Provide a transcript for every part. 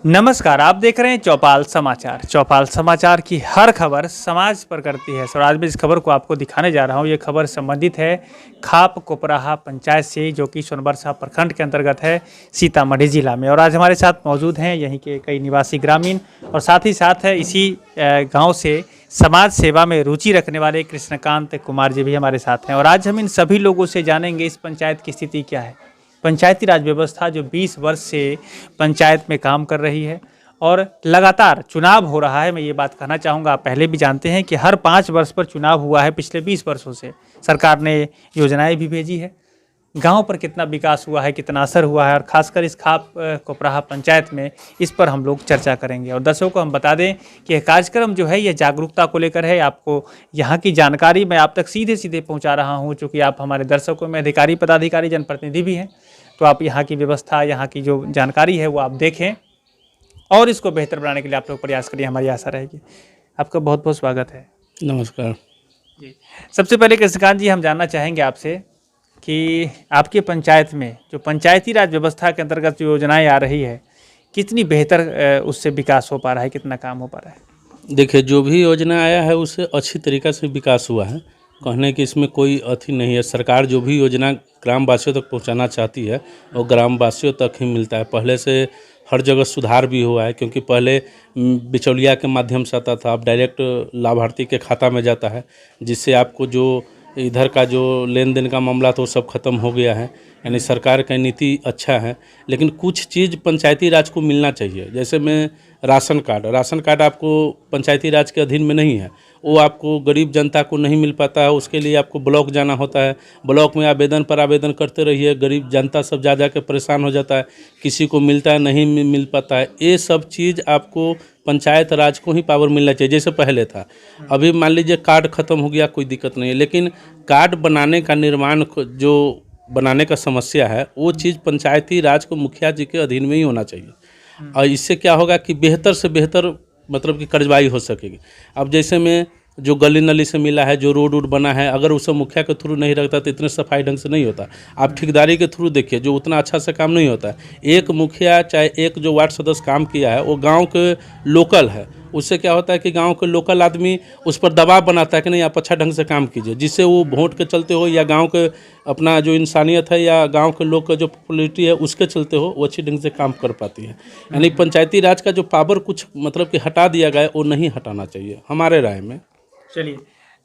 नमस्कार, आप देख रहे हैं चौपाल समाचार। चौपाल समाचार की हर खबर समाज पर करती है। और आज मैं इस खबर को आपको दिखाने जा रहा हूं। ये खबर संबंधित है खाप कोपराहा पंचायत से, जो कि सोनबरसा प्रखंड के अंतर्गत है, सीतामढ़ी जिला में। और आज हमारे साथ मौजूद हैं यहीं के कई निवासी ग्रामीण, और साथ ही साथ है इसी गांव से समाज सेवा में रुचि रखने वाले कृष्णकांत कुमार जी भी हमारे साथ हैं। और आज हम इन सभी लोगों से जानेंगे इस पंचायत की स्थिति क्या है। पंचायती राज व्यवस्था जो 20 वर्ष से पंचायत में काम कर रही है, और लगातार चुनाव हो रहा है। मैं ये बात कहना चाहूँगा, आप पहले भी जानते हैं कि हर 5 वर्ष पर चुनाव हुआ है। पिछले 20 वर्षों से सरकार ने योजनाएं भी भेजी है। गांव पर कितना विकास हुआ है, कितना असर हुआ है, और खासकर इस खाप कोपराहा पंचायत में, इस पर हम लोग चर्चा करेंगे। और दर्शकों को हम बता दें कि यह कार्यक्रम जो है यह जागरूकता को लेकर है। आपको यहाँ की जानकारी मैं आप तक सीधे सीधे पहुँचा रहा हूँ, चूँकि आप हमारे दर्शकों में अधिकारी, पदाधिकारी, जनप्रतिनिधि भी हैं। तो आप यहाँ की व्यवस्था, यहाँ की जो जानकारी है वो आप देखें, और इसको बेहतर बनाने के लिए आप लोग प्रयास करिए, हमारी आशा रहेगी। आपका बहुत बहुत स्वागत है। नमस्कार जी, सबसे पहले कृष्णकांत जी, हम जानना चाहेंगे आपसे कि आपके पंचायत में जो पंचायती राज व्यवस्था के अंतर्गत जो योजनाएं आ रही है, कितनी बेहतर उससे विकास हो पा रहा है, कितना काम हो पा रहा है? देखिए, जो भी योजना आया है उससे अच्छी तरीक़ा से विकास हुआ है। कहने कि इसमें कोई अथी नहीं है। सरकार जो भी योजना ग्रामवासियों तक पहुंचाना चाहती है वो ग्रामवासियों तक ही मिलता है। पहले से हर जगह सुधार भी हुआ है, क्योंकि पहले बिचौलिया के माध्यम से आता था, अब डायरेक्ट लाभार्थी के खाता में जाता है, जिससे आपको जो इधर का जो लेन देन का मामला था वो सब खत्म हो गया है। यानी सरकार का नीति अच्छा है। लेकिन कुछ चीज़ पंचायती राज को मिलना चाहिए। जैसे में राशन कार्ड आपको पंचायती राज के अधीन में नहीं है, वो आपको गरीब जनता को नहीं मिल पाता है। उसके लिए आपको ब्लॉक जाना होता है। ब्लॉक में आवेदन पर आवेदन करते रहिए, गरीब जनता सब जा के परेशान हो जाता है। किसी को मिलता है, नहीं मिल पाता है। ये सब चीज़ आपको पंचायत राज को ही पावर मिलना चाहिए, जैसे पहले था। अभी मान लीजिए कार्ड ख़त्म हो गया, कोई दिक्कत नहीं है, लेकिन कार्ड बनाने का निर्माण जो बनाने का समस्या है, वो चीज़ पंचायती राज को मुखिया जी के अधीन में ही होना चाहिए। और इससे क्या होगा कि बेहतर से बेहतर मतलब कि कार्रवाई हो सकेगी। अब जैसे में जो गली नली से मिला है, जो रोड बना है, अगर उसे मुखिया के थ्रू नहीं रखता तो इतने सफाई ढंग से नहीं होता। आप ठेकेदारी के थ्रू देखिए, जो उतना अच्छा से काम नहीं होता है। एक मुखिया चाहे एक जो वार्ड सदस्य काम किया है, वो गांव के लोकल है। उससे क्या होता है कि गांव के लोकल आदमी उस पर दबाव बनाता है कि नहीं, आप अच्छा ढंग से काम कीजिए, जिससे वो वोट के चलते हो या गांव के अपना जो इंसानियत है या गांव के लोग का जो पॉपुलैरिटी है उसके चलते हो, वो अच्छी ढंग से काम कर पाती है। यानी पंचायती राज का जो पावर कुछ मतलब कि हटा दिया गया है, वो नहीं हटाना चाहिए हमारे राय में। चलिए,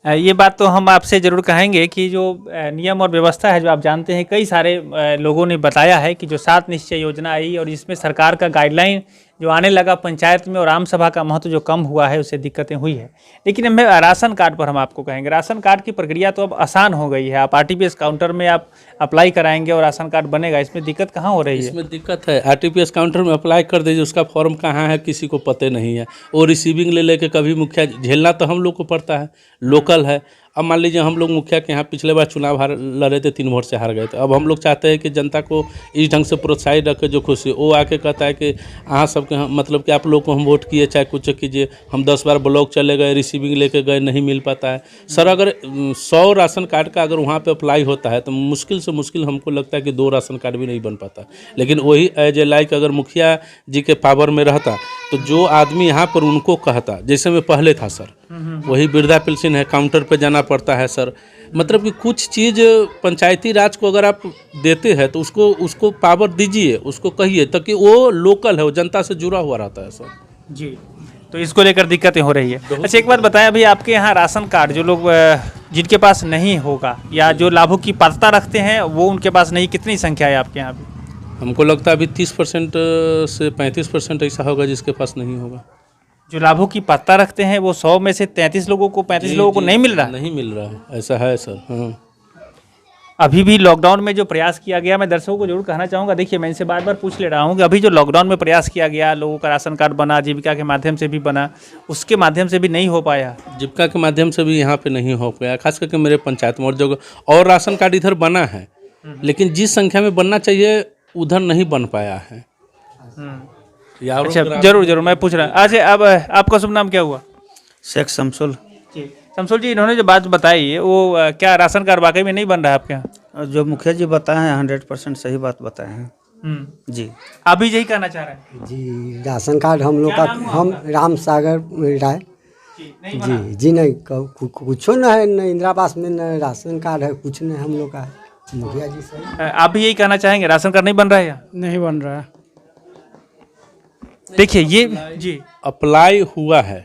ये बात तो हम आपसे ज़रूर कहेंगे कि जो नियम और व्यवस्था है, जो आप जानते हैं, कई सारे लोगों ने बताया है कि जो 7 निश्चय योजना आई, और इसमें सरकार का गाइडलाइन जो आने लगा पंचायत में, और आम सभा का महत्व जो कम हुआ है, उससे दिक्कतें हुई है। लेकिन हमें राशन कार्ड पर हम आपको कहेंगे, राशन कार्ड की प्रक्रिया तो अब आसान हो गई है। आप आरटीपीएस काउंटर में आप अप्लाई कराएंगे और राशन कार्ड बनेगा। इसमें दिक्कत कहाँ हो रही है? इसमें दिक्कत है, आरटीपीएस काउंटर में अप्लाई कर दीजिए, उसका फॉर्म कहाँ है किसी को पता नहीं है। वो रिसीविंग ले लेके कभी मुखिया झेलना तो हम लोग को पड़ता है, लोकल है। अब मान लीजिए हम लोग मुखिया के यहाँ पिछले बार चुनाव लड़े थे, 3 वोट से हार गए थे। अब हम लोग चाहते हैं कि जनता को इस ढंग से प्रोत्साहित रखे जो खुशी। वो आके कहता है कि हाँ सबके मतलब कि आप लोग को हम वोट किए, चाहे कुछ कीजिए। हम 10 बार ब्लॉक चले गए, रिसीविंग लेके गए, नहीं मिल पाता है। सर, अगर 100 राशन कार्ड का अगर वहाँ पे अप्लाई होता है तो मुश्किल से मुश्किल हमको लगता है कि 2 राशन कार्ड भी नहीं बन पाता। लेकिन वही एज ए लाइक अगर मुखिया जी के पावर में रहता तो जो आदमी यहाँ पर उनको कहता, जैसे मैं पहले था सर, वही वृद्धा पेंशन है, काउंटर पे जाना पड़ता है सर। मतलब कि कुछ चीज़ पंचायती राज को अगर आप देते हैं तो उसको पावर दीजिए, उसको कहिए, ताकि वो लोकल है, वो जनता से जुड़ा हुआ रहता है सर। जी, तो इसको लेकर दिक्कतें हो रही है। अच्छा, एक बात बताएं, अभी आपके यहाँ राशन कार्ड जो लोग जिनके पास नहीं होगा, या जो लाभुक की पात्रता रखते हैं, वो उनके पास नहीं, कितनी संख्या है आपके यहाँ भी? हमको लगता है अभी 30% से 35% ऐसा होगा जिसके पास नहीं होगा। जो लाभुक की पात्रता रखते हैं वो 100 में से 35 लोगों को नहीं मिल रहा? नहीं मिल रहा है, ऐसा है सर। हाँ, अभी भी लॉकडाउन में जो प्रयास किया गया, मैं दर्शकों को जरूर कहना चाहूँगा, देखिए मैं इनसे बार बार पूछ ले रहा हूँ कि अभी जो लॉकडाउन में प्रयास किया गया, लोगों का राशन कार्ड बना, जीविका के माध्यम से भी बना, उसके माध्यम से भी नहीं हो पाया। जीविका के माध्यम से भी यहाँ पे नहीं हो पाया, खास करके मेरे पंचायत में। और राशन कार्ड इधर बना है, लेकिन जिस संख्या में बनना चाहिए उधर नहीं बन पाया है। अच्छा, जरूर मैं पूछ रहा हूँ। अच्छा, अब आपका शुभ नाम क्या हुआ? शेख शमसुल जी, शमसुल जी, इन्होंने जो बात बताई है, वो क्या राशन कार्ड वाकई में नहीं बन रहा है आपके यहाँ? जो मुखिया जी बताए हैं 100% सही बात बताए हैं। जी आप भी यही कहना चाह रहे हैं? जी राशन कार्ड हम लोग का, क्या नाम है हम आपका? राम सागर राय। जी नहीं बना? जी नहीं, कुछ न है, न इंदिरा आवास में न राशन कार्ड है, कुछ नहीं हम लोग का है। मुखिया जी से आप भी यही कहना चाहेंगे राशन कार्ड नहीं बन रहा है यहाँ? नहीं बन रहा। देखिए ये जी अप्लाई हुआ है,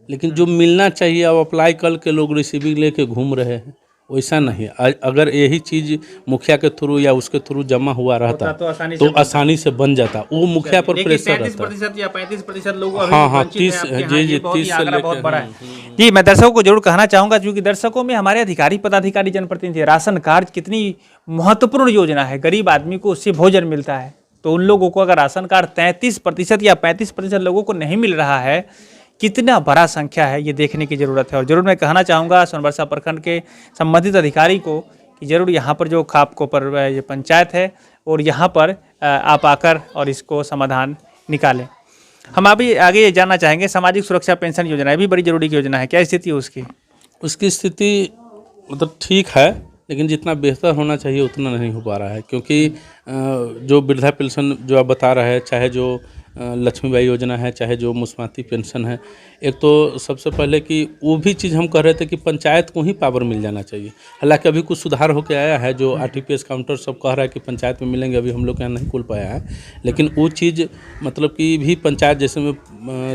लेकिन जो मिलना चाहिए अब अप्लाई कर के लोग रिसीविंग लेके घूम रहे हैं, वैसा नहीं है। अगर यही चीज़ मुखिया के थ्रू या उसके थ्रू जमा हुआ रहता तो आसानी तो से बनता। आसानी से बन जाता, वो मुखिया पर लेकिन प्रेशर रहता। 33% या 35% लोग अभी हाँ, हाँ, वंचित हैं 30 आपके यहाँ, जी, ये जी, बहुत ही 30 से आंकड़ा लेके, बहुत बड़ा है। जी मैं दर्शकों को जरूर कहना चाहूंगा, क्योंकि दर्शकों में हमारे अधिकारी पदाधिकारी जनप्रतिनिधि, राशन कार्ड कितनी महत्वपूर्ण योजना है, गरीब आदमी को उससे भोजन मिलता है। तो उन लोगों को अगर राशन कार्ड 33% या 35% लोगों को नहीं मिल रहा है, कितना बड़ा संख्या है, ये देखने की ज़रूरत है। और ज़रूर मैं कहना चाहूँगा सोनबरसा प्रखंड के संबंधित अधिकारी को कि ज़रूर यहाँ पर जो खाप कोपर ये पंचायत है और यहाँ पर आप आकर और इसको समाधान निकालें। हम अभी आगे ये जानना चाहेंगे, सामाजिक सुरक्षा पेंशन योजना, ये भी बड़ी जरूरी योजना है, क्या स्थिति है उसकी? उसकी स्थिति मतलब ठीक है, लेकिन जितना बेहतर होना चाहिए उतना नहीं हो पा रहा है। क्योंकि जो वृद्धा पेंशन जो आप बता रहे हैं, चाहे जो लक्ष्मीबाई योजना है, चाहे जो मुस्माती पेंशन है, एक तो सबसे पहले कि वो भी चीज़ हम कह रहे थे कि पंचायत को ही पावर मिल जाना चाहिए। हालांकि अभी कुछ सुधार होकर आया है, जो आरटीपीएस काउंटर सब कह रहा है कि पंचायत में मिलेंगे, अभी हम लोग के यहाँ नहीं खुल पाया है। लेकिन वो चीज़ मतलब कि भी पंचायत जैसे में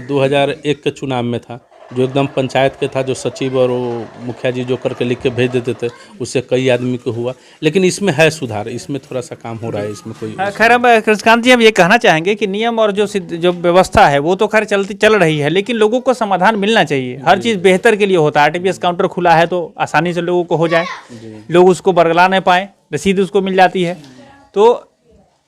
2001 के चुनाव में था, जो एकदम पंचायत के था, जो सचिव और वो मुखिया जी जो करके लिख के भेज देते थे, उससे कई आदमी को हुआ। लेकिन इसमें है सुधार, इसमें थोड़ा सा काम हो रहा है, इसमें कोई खैर अब कृष्णकांत जी हम ये कहना चाहेंगे कि नियम और जो व्यवस्था है वो तो खैर चल रही है, लेकिन लोगों को समाधान मिलना चाहिए। हर चीज़ बेहतर के लिए होता है। आरटीपीएस काउंटर खुला है तो आसानी से लोगों को हो जाए, लोग उसको बरगला नहीं पाए, रसीद उसको मिल जाती है। तो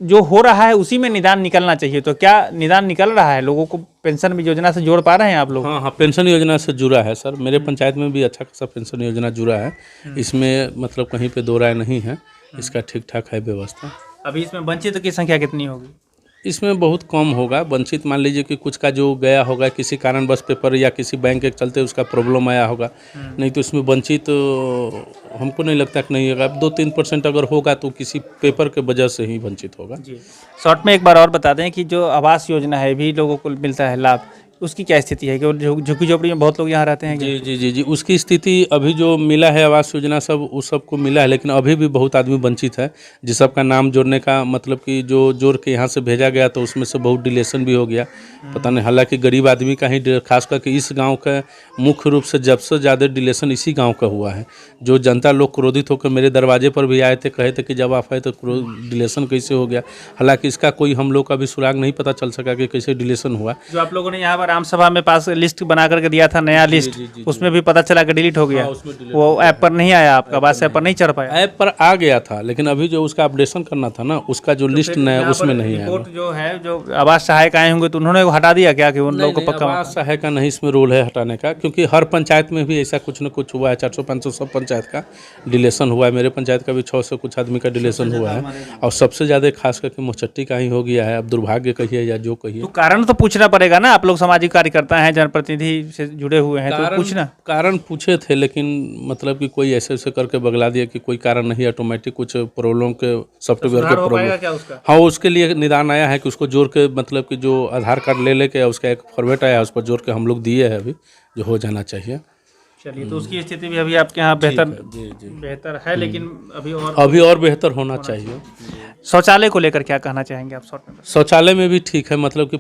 जो हो रहा है उसी में निदान निकलना चाहिए। तो क्या निदान निकल रहा है? लोगों को पेंशन योजना से जोड़ पा रहे हैं आप लोग? हाँ, पेंशन योजना से जुड़ा है सर। मेरे पंचायत में भी अच्छा खासा पेंशन योजना जुड़ा है। इसमें मतलब कहीं पे दो राय नहीं है, इसका ठीक ठाक है व्यवस्था। अभी इसमें वंचित की संख्या कितनी होगी? इसमें बहुत कम होगा। वंचित मान लीजिए कि कुछ का जो गया होगा किसी कारण, बस पेपर या किसी बैंक के चलते उसका प्रॉब्लम आया होगा, नहीं तो इसमें वंचित हमको नहीं लगता कि नहीं होगा। 2-3% अगर होगा तो किसी पेपर के वजह से ही वंचित होगा। जी शॉर्ट में एक बार और बता दें कि जो आवास योजना है भी लोगों को मिलता है लाभ, उसकी क्या स्थिति है? कि झुग्गी झोपड़ी में बहुत लोग यहाँ रहते हैं? जी जी जी जी उसकी स्थिति अभी जो मिला है आवास योजना सब उस सबको मिला है, लेकिन अभी भी बहुत आदमी वंचित है। जिस सबका नाम जोड़ने का मतलब कि जो जोड़ के यहाँ से भेजा गया तो उसमें से बहुत डिलेशन भी हो गया, पता नहीं। हालांकि गरीब आदमी का ही, खास करके इस गांव का मुख्य रूप से सबसे ज़्यादा डिलेशन इसी गांव का हुआ है। जो जनता लोग क्रोधित होकर मेरे दरवाजे पर भी आए थे, कहे थे कि जब आप आए तो डिलेशन कैसे हो गया। हालांकि इसका कोई हम लोग का भी सुराग नहीं पता चल सका कि कैसे डिलेशन हुआ। जो आप लोगों ने यहाँ पर आम सभा में पास लिस्ट बना करके दिया था, नया लिस्ट, उसमें भी पता चला कि डिलीट हो गया। वो ऐप पर नहीं आया, आपका बात ऐप पर नहीं चढ़ पाया? ऐप पर आ गया था, लेकिन अभी जो उसका अपडेशन करना था ना, उसका जो लिस्ट नया उसमें नहीं आया। रिपोर्ट जो है, जो आवास सहायक आए होंगे तो उन्होंने हटा दिया क्या कि उन लोगों को पक्का? आवास सहायक का नहीं इसमें रोल है हटाने का, क्योंकि हर पंचायत में भी ऐसा कुछ न कुछ हुआ है। 400-500 सब पंचायत का डिलेशन हुआ है। मेरे पंचायत का भी 600 कुछ आदमी का डिलेशन हुआ है, और सबसे ज़्यादा खास करके मोचट्टी का ही हो गया है। अब दुर्भाग्य कहिए या जो कहिए, तो कारण तो पूछना पड़ेगा ना। आप लोग सामाजिक कार्यकर्ता हैं, जनप्रतिनिधि से जुड़े हुए हैं, तो पूछना। कारण पूछे थे, लेकिन मतलब कि कोई ऐसे करके बगला दिया कि कोई कारण नहीं, ऑटोमेटिक कुछ प्रॉब्लम के सॉफ्टवेयर के प्रॉब्लम। हाँ, उसके लिए निदान आया है कि उसको जोड़ के मतलब कि जो आधार कार्ड ले लेके उसका एक फॉर्मेट आया है, उस पर जोड़ के हम लोग दिए हैं, अभी जो हो जाना चाहिए। चलिए, तो उसकी स्थिति भी अभी आपके यहाँ बेहतर है, लेकिन अभी और बेहतर होना चाहिए। शौचालय को लेकर क्या कहना चाहेंगे आप? शौचालय में भी ठीक है, मतलब कि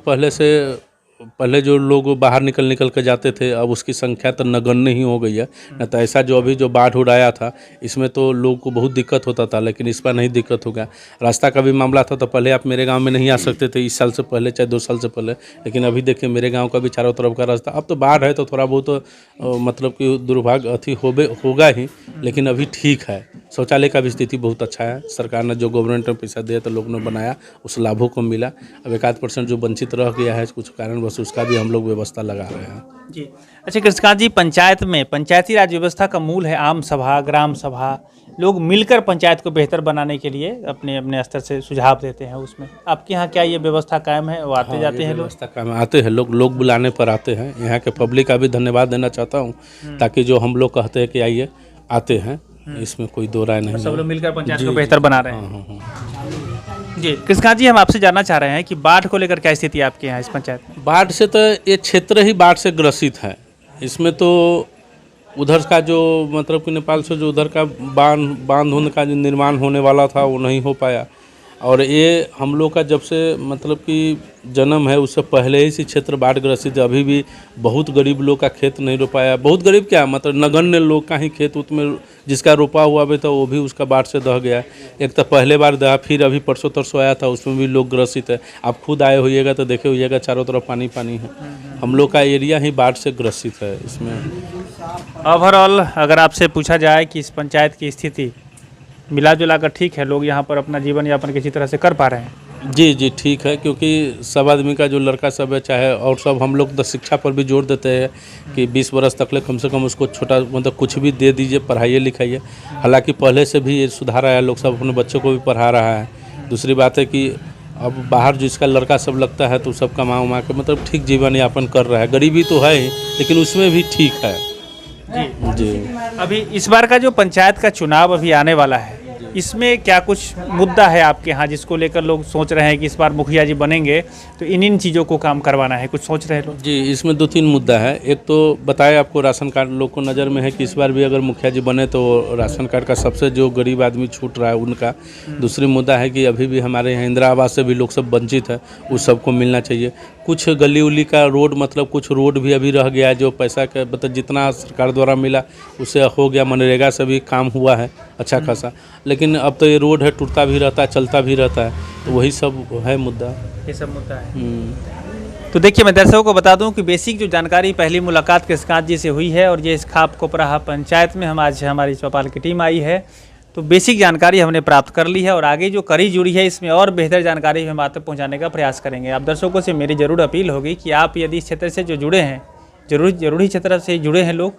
पहले जो लोग बाहर निकल कर जाते थे, अब उसकी संख्या तो नगण्य ही हो गई है। न तो ऐसा जो अभी जो बाढ़ उड़ आया था, इसमें तो लोगों को बहुत दिक्कत होता था, लेकिन इस पर नहीं दिक्कत हो गया। रास्ता का भी मामला था, तो पहले आप मेरे गांव में नहीं आ सकते थे, इस साल से पहले चाहे 2 साल से पहले। लेकिन अभी देखिए मेरे गांव का भी चारों तरफ का रास्ता, अब तो बाढ़ है तो थोड़ा बहुत मतलब कि दुर्भाग्य होगा ही, लेकिन अभी ठीक है। शौचालय का भी स्थिति बहुत अच्छा है। सरकार ने जो गवर्नमेंट में पैसा दिया तो लोगों ने बनाया, उस लाभों को मिला। अब 1-8% जो वंचित रह गया है कुछ कारण, बस उसका भी हम लोग व्यवस्था लगा रहे हैं। जी अच्छा कृष्णकांत जी, पंचायत में पंचायती राज व्यवस्था का मूल है आम सभा, ग्राम सभा। लोग मिलकर पंचायत को बेहतर बनाने के लिए अपने अपने स्तर से सुझाव देते हैं। उसमें आपके यहाँ क्या ये व्यवस्था कायम है? वो आते जाते हैं लोग? व्यवस्था कायम आते हैं लोग बुलाने पर आते हैं। यहाँ के पब्लिक का भी धन्यवाद देना चाहता हूँ, ताकि जो हम लोग कहते हैं कि आइए, आते हैं, इसमें कोई दो राय नहीं है। सब लोग मिलकर पंचायत को बेहतर बना रहे हैं। जी कृष्णकांत जी, हम आपसे जानना चाह रहे हैं कि बाढ़ को लेकर क्या स्थिति है आपके यहाँ इस पंचायत में? बाढ़ से तो ये क्षेत्र ही बाढ़ से ग्रसित है। इसमें तो उधर का जो मतलब कि नेपाल से जो उधर का बांध उंध का जो निर्माण होने वाला था वो नहीं हो पाया। और ये हम लोग का जब से मतलब कि जन्म है उससे पहले ही से क्षेत्र बाढ़ ग्रसित है। अभी भी बहुत गरीब लोग का खेत नहीं रोपाया। बहुत गरीब क्या मतलब नगण्य लोग का ही खेत उसमें जिसका रोपा हुआ भी था वो भी उसका बाढ़ से दह गया। एक तो पहले बार दहा, फिर अभी परसों तरसों आया था उसमें भी लोग ग्रसित है। आप खुद आए होइएगा तो देखे होइएगा चारों तरफ पानी पानी है। हम लोग का एरिया ही बाढ़ से ग्रसित है। इसमें ओवरऑल अगर आपसे पूछा जाए कि इस पंचायत की स्थिति मिला जुला कर ठीक है, लोग यहाँ पर अपना जीवन यापन किसी तरह से कर पा रहे हैं? जी जी ठीक है, क्योंकि सब आदमी का जो लड़का सब है चाहे और सब हम लोग तो शिक्षा पर भी जोर देते हैं कि 20 वर्ष तक ले कम से कम उसको छोटा मतलब कुछ भी दे दीजिए, पढ़ाइए लिखाइए। हालांकि पहले से भी ये सुधार आया, लोग सब अपने बच्चों को भी पढ़ा रहा है। दूसरी बात है कि अब बाहर जिसका लड़का सब लगता है तो सब कमा उमा के मतलब ठीक जीवन यापन कर रहा है। गरीबी तो है ही लेकिन उसमें भी ठीक है। जी अभी इस बार का जो पंचायत का चुनाव अभी आने वाला है, इसमें क्या कुछ मुद्दा है आपके यहाँ जिसको लेकर लोग सोच रहे हैं कि इस बार मुखिया जी बनेंगे तो इन चीज़ों को काम करवाना है, कुछ सोच रहे हैं लोग? जी, इसमें 2-3 मुद्दा है। एक तो बताए आपको राशन कार्ड लोग को नज़र में है कि इस बार भी अगर मुखिया जी बने तो राशन कार्ड का सबसे जो गरीब आदमी छूट रहा है उनका। दूसरी मुद्दा है कि अभी भी हमारे यहाँ इंदिरा आवास से भी लोग सब वंचित है, उस सबको मिलना चाहिए। कुछ गली उली का रोड मतलब कुछ रोड भी अभी रह गया है जो पैसा का मतलब जितना सरकार द्वारा मिला उससे हो गया। मनरेगा से भी काम हुआ है अच्छा खासा, लेकिन अब तो ये रोड है टूटता भी रहता है चलता भी रहता है, तो वही सब है मुद्दा। ये सब मुद्दा है। तो देखिए मैं दर्शकों को बता दूं कि बेसिक जो जानकारी पहली मुलाकात कृष्णकांत जी से हुई है और ये इस खाप कोपराहा पंचायत में हम आज हमारी चौपाल की टीम आई है, तो बेसिक जानकारी हमने प्राप्त कर ली है और आगे जो कड़ी जुड़ी है इसमें और बेहतर जानकारी हम आप तक पहुँचाने का प्रयास करेंगे। आप दर्शकों से मेरी ज़रूर अपील होगी कि आप यदि इस क्षेत्र से जो जुड़े हैं, जरूरी क्षेत्र से जुड़े हैं लोग,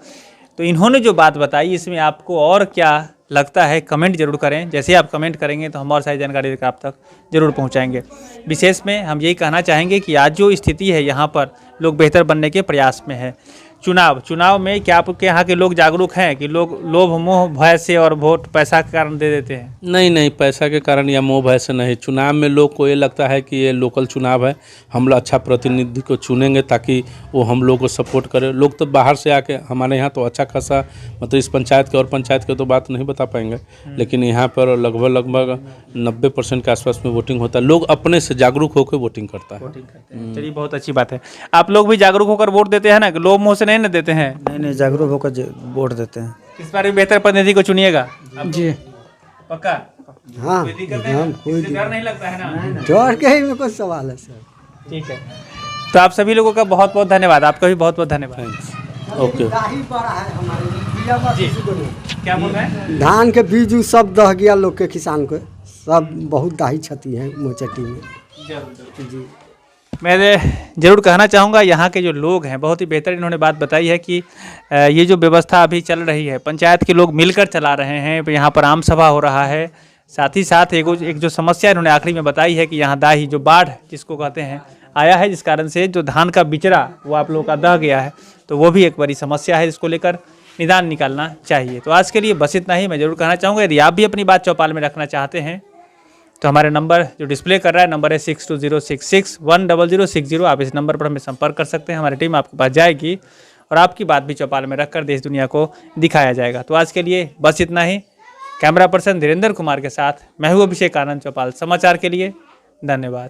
तो इन्होंने जो बात बताई इसमें आपको और क्या लगता है कमेंट जरूर करें। जैसे आप कमेंट करेंगे तो हम और सारी जानकारी देकर आप तक जरूर पहुंचाएंगे। विशेष में हम यही कहना चाहेंगे कि आज जो स्थिति है यहाँ पर लोग बेहतर बनने के प्रयास में है। चुनाव में क्या आपके यहाँ के लोग जागरूक हैं कि लोग लोभ मोह भय से और वोट पैसा के कारण दे देते हैं? नहीं, पैसा के कारण या मोह भय से नहीं। चुनाव में लोग को ये लगता है कि ये लोकल चुनाव है, हम लोग अच्छा प्रतिनिधि को चुनेंगे ताकि वो हम लोग को सपोर्ट करे। लोग तो बाहर से आके हमारे यहाँ तो अच्छा खासा मतलब इस पंचायत के और पंचायत के तो बात नहीं बता पाएंगे, लेकिन यहाँ पर लगभग 90% के आसपास में वोटिंग होता है। लोग अपने से जागरूक होकर वोटिंग करता है। चलिए बहुत अच्छी बात है। आप लोग भी जागरूक होकर वोट देते हैं ना, कि लोभ मोह से नहीं ना देते हैं? नहीं जागरूक होकर वोट देते हैं। इस बार भी बेहतर प्रतिनिधि को चुनिएगा जी पक्का? हाँ कोई दिक्कत डर नहीं लगता है ना? डर के ही में कुछ सवाल है सर। ठीक है, तो आप सभी लोगों का बहुत बहुत धन्यवाद। आपका भी बहुत बहुत धन्यवाद। ओके जी क्या बोल रहे हैं? धान के बीज उज सब दह गया लोग के, किसान को सब बहुत दाही क्षति है मोचटी में। जी मैं ज़रूर कहना चाहूँगा यहाँ के जो लोग हैं बहुत ही बेहतर इन्होंने बात बताई है कि ये जो व्यवस्था अभी चल रही है पंचायत के लोग मिलकर चला रहे हैं। यहाँ पर आम सभा हो रहा है, साथ ही साथ एक जो समस्या इन्होंने आखिरी में बताई है कि यहाँ दाही जो बाढ़ जिसको कहते हैं आया है, जिस कारण से जो धान का बिचड़ा वो आप लोगों का दह गया है, तो वो भी एक बड़ी समस्या है जिसको लेकर निदान निकालना चाहिए। तो आज के लिए बस इतना ही। मैं ज़रूर कहना चाहूँगा यदि आप भी अपनी बात चौपाल में रखना चाहते हैं तो हमारे नंबर जो डिस्प्ले कर रहा है नंबर है 6206610060। आप इस नंबर पर हमें संपर्क कर सकते हैं, हमारी टीम आपके पास जाएगी और आपकी बात भी चौपाल में रखकर देश दुनिया को दिखाया जाएगा। तो आज के लिए बस इतना ही। कैमरा पर्सन धीरेन्द्र कुमार के साथ मैं हूँ अभिषेक आनंद, चौपाल समाचार के लिए धन्यवाद।